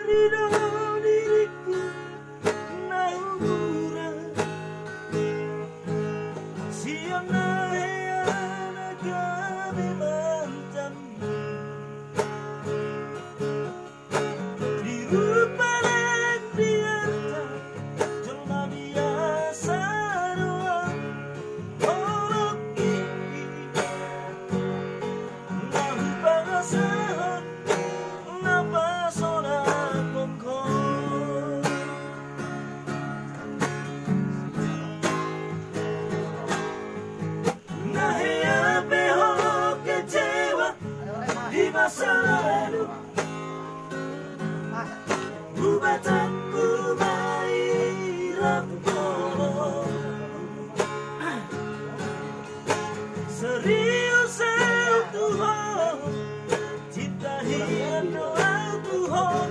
ridho diriku naura siana heana kami mantan dirupa dan biasa jelma biasa doang orang ini nahu pangasahan napa sonak mongkol nahya peho kecewa di masa lalu bubatanku mairam kono serius Tuhan cinta hian doa Tuhan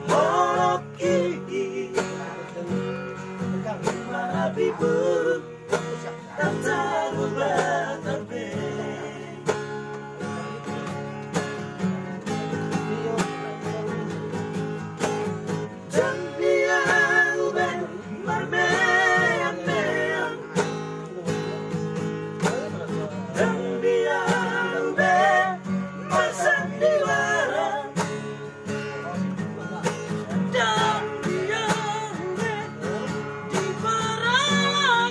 holok iki maafin buruk tak terubah terbe dan biar ben marmean mean dan biar ben bersandiwara dan biar ben di peralangas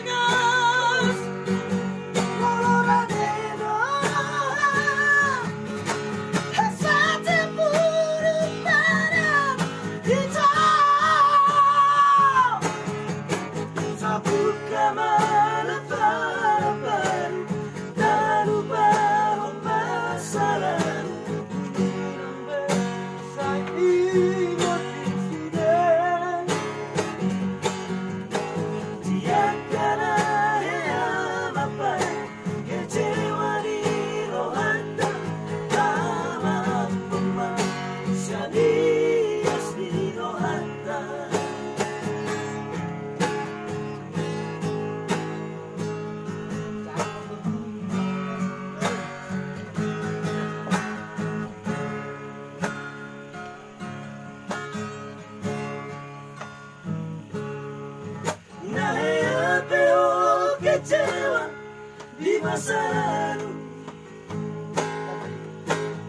Colorado esa tempuru para kita sabut kamala para baru tak lupa masa lalu saya ingat insiden tiada yang apa kecewa di rohanda lama pemain di rohanda nahya peho kecewa di masa lalu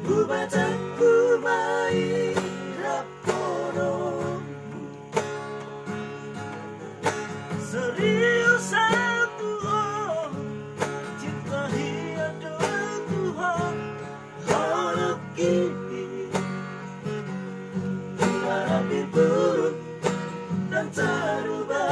bubatanku mai rapono serius Tuhan cinta hian doa Tuhan holok ini maafin buruk dan terubah